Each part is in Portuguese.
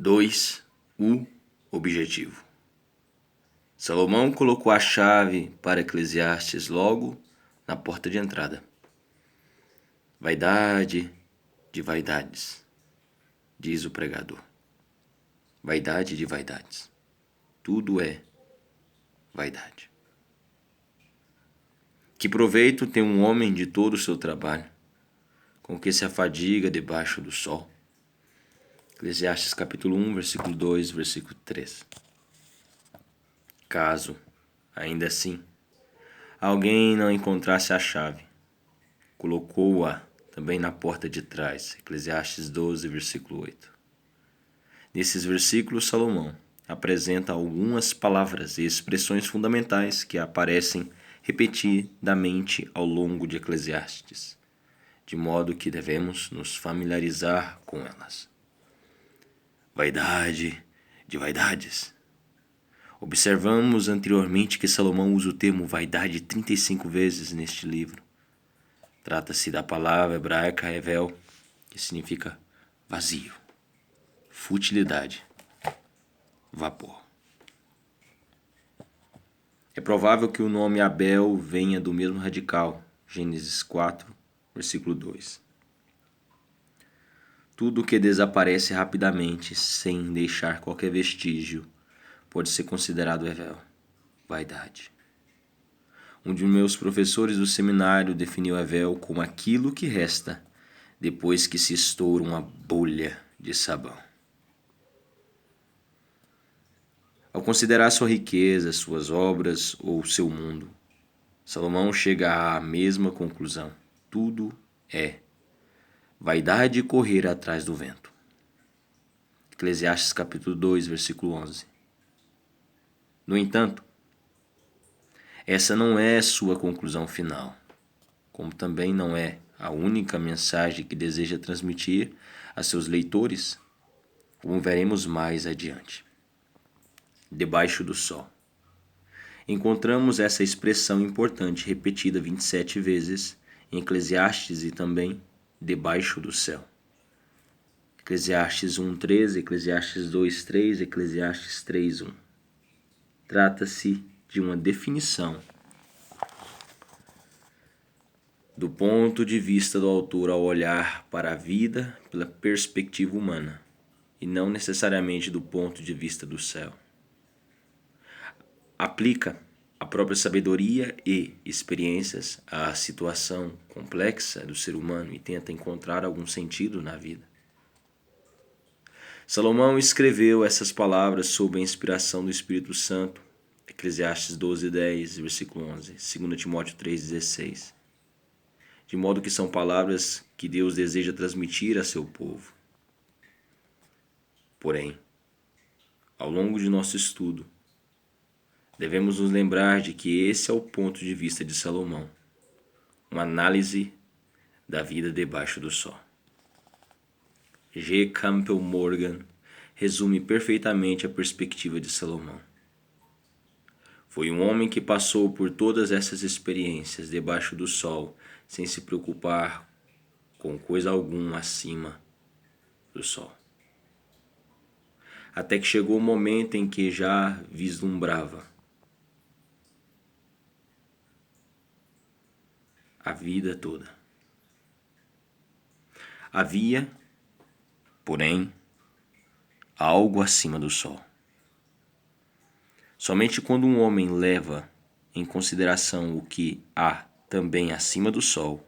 2. O objetivo. Salomão colocou a chave para Eclesiastes logo na porta de entrada. Vaidade de vaidades, diz o pregador. Vaidade de vaidades. Tudo é vaidade. Que proveito tem um homem de todo o seu trabalho, com que se afadiga debaixo do sol? Eclesiastes capítulo 1, versículo 2, versículo 3. Caso, ainda assim, alguém não encontrasse a chave, colocou-a também na porta de trás. Eclesiastes 12, versículo 8. Nesses versículos, Salomão apresenta algumas palavras e expressões fundamentais que aparecem repetidamente ao longo de Eclesiastes, de modo que devemos nos familiarizar com elas. Vaidade de vaidades. Observamos anteriormente que Salomão usa o termo vaidade 35 vezes neste livro. Trata-se da palavra hebraica hevel, que significa vazio, futilidade, vapor. É provável que o nome Abel venha do mesmo radical, Gênesis 4, versículo 2. Tudo que desaparece rapidamente, sem deixar qualquer vestígio, pode ser considerado hevel, vaidade. Um de meus professores do seminário definiu hevel como aquilo que resta depois que se estoura uma bolha de sabão. Ao considerar sua riqueza, suas obras ou seu mundo, Salomão chega à mesma conclusão. Tudo é vaidade e correr atrás do vento. Eclesiastes capítulo 2, versículo 11. No entanto, essa não é sua conclusão final, como também não é a única mensagem que deseja transmitir a seus leitores, como veremos mais adiante. Debaixo do sol. Encontramos essa expressão importante repetida 27 vezes em Eclesiastes e também debaixo do céu. Eclesiastes 1:13, Eclesiastes 2:3, Eclesiastes 3:1. Trata-se de uma definição do ponto de vista do autor ao olhar para a vida pela perspectiva humana, e não necessariamente do ponto de vista do céu. Aplica a própria sabedoria e experiências à situação complexa do ser humano e tenta encontrar algum sentido na vida. Salomão escreveu essas palavras sob a inspiração do Espírito Santo, Eclesiastes 12:10, versículo 11, 2 Timóteo 3:16, de modo que são palavras que Deus deseja transmitir a seu povo. Porém, ao longo de nosso estudo, devemos nos lembrar de que esse é o ponto de vista de Salomão, uma análise da vida debaixo do sol. G. Campbell Morgan resume perfeitamente a perspectiva de Salomão. Foi um homem que passou por todas essas experiências debaixo do sol, sem se preocupar com coisa alguma acima do sol. Até que chegou o momento em que já vislumbrava a vida toda. Havia, porém, algo acima do sol. Somente quando um homem leva em consideração o que há também acima do sol,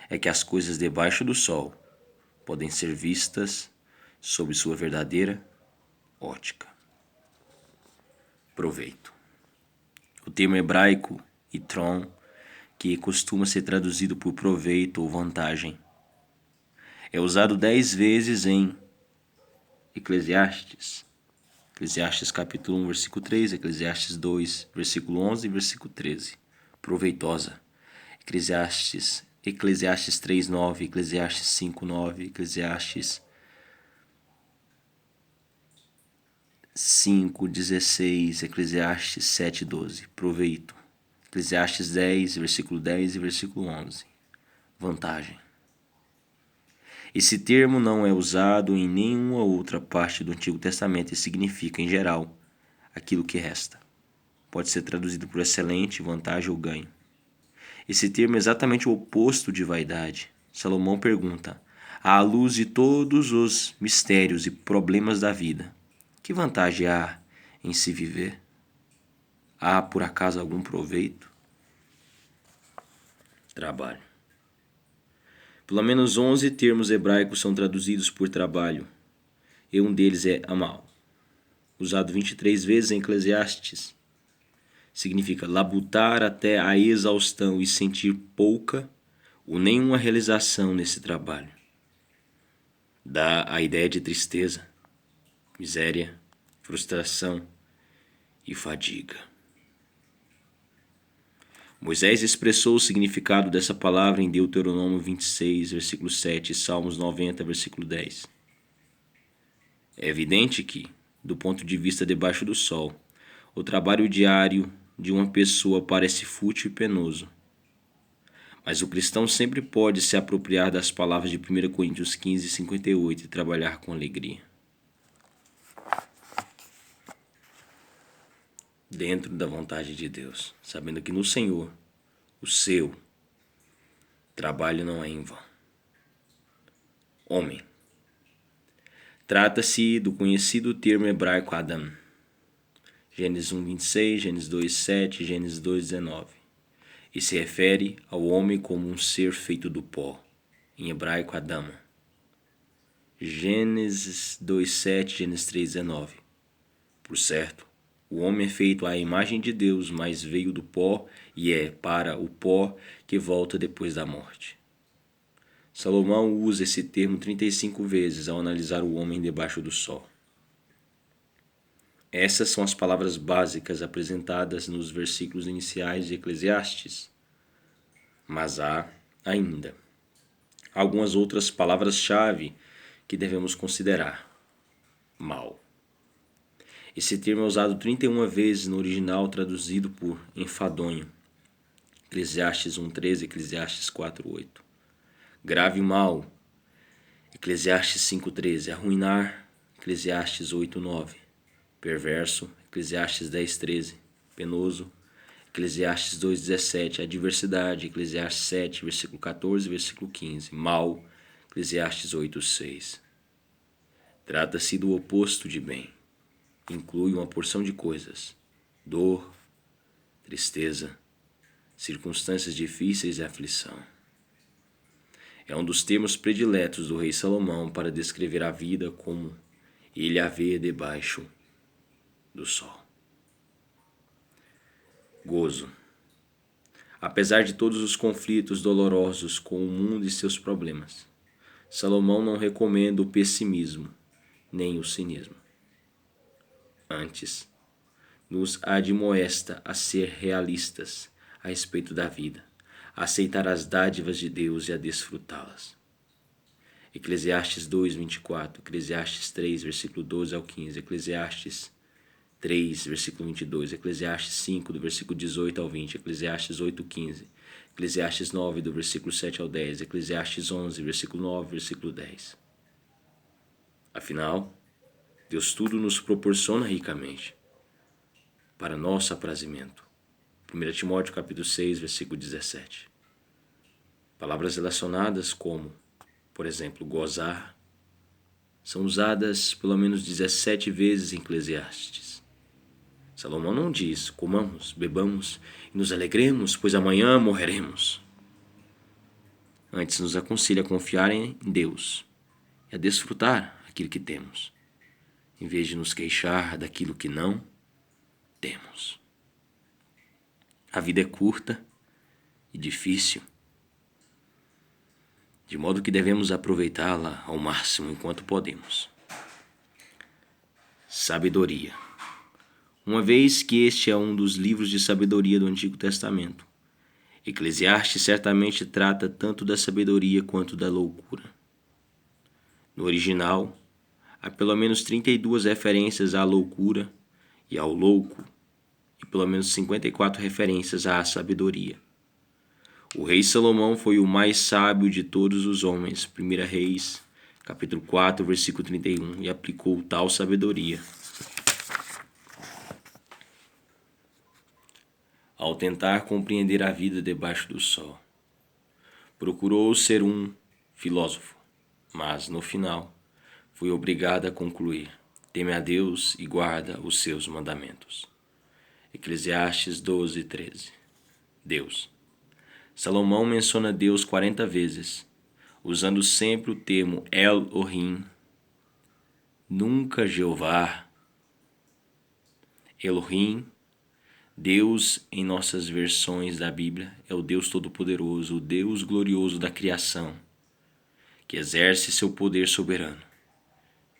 é que as coisas debaixo do sol podem ser vistas sob sua verdadeira ótica. Proveito. O termo hebraico yitron, que costuma ser traduzido por proveito ou vantagem, é usado 10 vezes em Eclesiastes. Eclesiastes capítulo 1, versículo 3, Eclesiastes 2, versículo 11 e versículo 13. Proveitosa. Eclesiastes 3:9, Eclesiastes 5:9, Eclesiastes 5:16, Eclesiastes 7:12. Proveito. Eclesiastes 10, versículo 10 e versículo 11. Vantagem. Esse termo não é usado em nenhuma outra parte do Antigo Testamento e significa, em geral, aquilo que resta. Pode ser traduzido por excelente, vantagem ou ganho. Esse termo é exatamente o oposto de vaidade. Salomão pergunta: à luz de todos os mistérios e problemas da vida, que vantagem há em se viver? Há por acaso algum proveito? Trabalho. Pelo menos 11 termos hebraicos são traduzidos por trabalho, e um deles é amal, usado 23 vezes em Eclesiastes. Significa labutar até a exaustão e sentir pouca ou nenhuma realização nesse trabalho. Dá a ideia de tristeza, miséria, frustração e fadiga. Moisés expressou o significado dessa palavra em Deuteronômio 26, versículo 7 e Salmos 90, versículo 10. É evidente que, do ponto de vista debaixo do sol, o trabalho diário de uma pessoa parece fútil e penoso. Mas o cristão sempre pode se apropriar das palavras de 1 Coríntios 15, 58 e trabalhar com alegria. Dentro da vontade de Deus, sabendo que no Senhor, o seu trabalho não é em vão. Homem. Trata-se do conhecido termo hebraico Adam. Gênesis 1, 26, Gênesis 2, 7, Gênesis 2, 19. E se refere ao homem como um ser feito do pó, em hebraico Adama. Gênesis 2, 7, Gênesis 3, 19. Por certo, o homem é feito à imagem de Deus, mas veio do pó e é para o pó que volta depois da morte. Salomão usa esse termo 35 vezes ao analisar o homem debaixo do sol. Essas são as palavras básicas apresentadas nos versículos iniciais de Eclesiastes. Mas há, ainda, algumas outras palavras-chave que devemos considerar. Mal. Esse termo é usado 31 vezes no original, traduzido por enfadonho. Eclesiastes 1:13, Eclesiastes 4:8. Grave mal. Eclesiastes 5:13. Arruinar. Eclesiastes 8:9. Perverso. Eclesiastes 10:13. Penoso. Eclesiastes 2:17. Adversidade. Eclesiastes 7, versículo 14 e versículo 15. Mal. Eclesiastes 8:6. Trata-se do oposto de bem. Inclui uma porção de coisas: dor, tristeza, circunstâncias difíceis e aflição. É um dos termos prediletos do rei Salomão para descrever a vida como ele a vê debaixo do sol. Gozo. Apesar de todos os conflitos dolorosos com o mundo e seus problemas, Salomão não recomenda o pessimismo nem o cinismo. Antes, nos admoesta a ser realistas a respeito da vida, a aceitar as dádivas de Deus e a desfrutá-las. Eclesiastes 2, 24, Eclesiastes 3, versículo 12 ao 15, Eclesiastes 3, versículo 22, Eclesiastes 5, do versículo 18 ao 20, Eclesiastes 8, 15, Eclesiastes 9, do versículo 7 ao 10, Eclesiastes 11, versículo 9, versículo 10. Afinal, Deus tudo nos proporciona ricamente, para nosso aprazimento. 1 Timóteo capítulo 6, versículo 17. Palavras relacionadas como, por exemplo, gozar, são usadas pelo menos 17 vezes em Eclesiastes. Salomão não diz: comamos, bebamos e nos alegremos, pois amanhã morreremos. Antes nos aconselha a confiar em Deus e a desfrutar aquilo que temos, em vez de nos queixar daquilo que não temos. A vida é curta e difícil, de modo que devemos aproveitá-la ao máximo enquanto podemos. Sabedoria. Uma vez que este é um dos livros de sabedoria do Antigo Testamento, Eclesiastes certamente trata tanto da sabedoria quanto da loucura. No original, há pelo menos 32 referências à loucura e ao louco, e pelo menos 54 referências à sabedoria. O rei Salomão foi o mais sábio de todos os homens. 1 Reis capítulo 4, versículo 31, e aplicou tal sabedoria. Ao tentar compreender a vida debaixo do sol, procurou ser um filósofo, mas no final foi obrigado a concluir: teme a Deus e guarda os seus mandamentos. Eclesiastes 12, 13. Deus. Salomão menciona Deus 40 vezes, usando sempre o termo Elohim, nunca Jeová. Elohim, Deus em nossas versões da Bíblia, é o Deus Todo-Poderoso, o Deus glorioso da criação, que exerce seu poder soberano.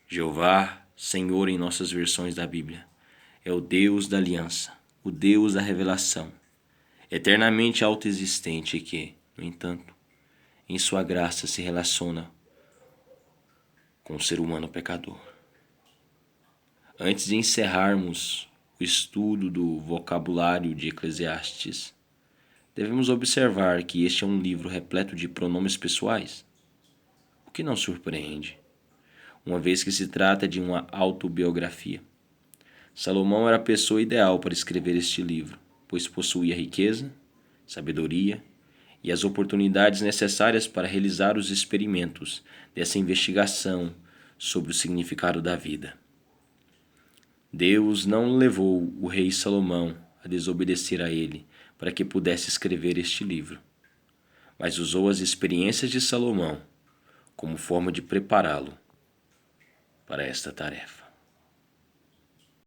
Jeová, Senhor em nossas versões da Bíblia, é o Deus da aliança, o Deus da revelação, eternamente autoexistente e que, no entanto, em sua graça se relaciona com o ser humano pecador. Antes de encerrarmos o estudo do vocabulário de Eclesiastes, devemos observar que este é um livro repleto de pronomes pessoais, o que não surpreende, uma vez que se trata de uma autobiografia. Salomão era a pessoa ideal para escrever este livro, pois possuía riqueza, sabedoria e as oportunidades necessárias para realizar os experimentos dessa investigação sobre o significado da vida. Deus não levou o rei Salomão a desobedecer a ele para que pudesse escrever este livro, mas usou as experiências de Salomão como forma de prepará-lo para esta tarefa.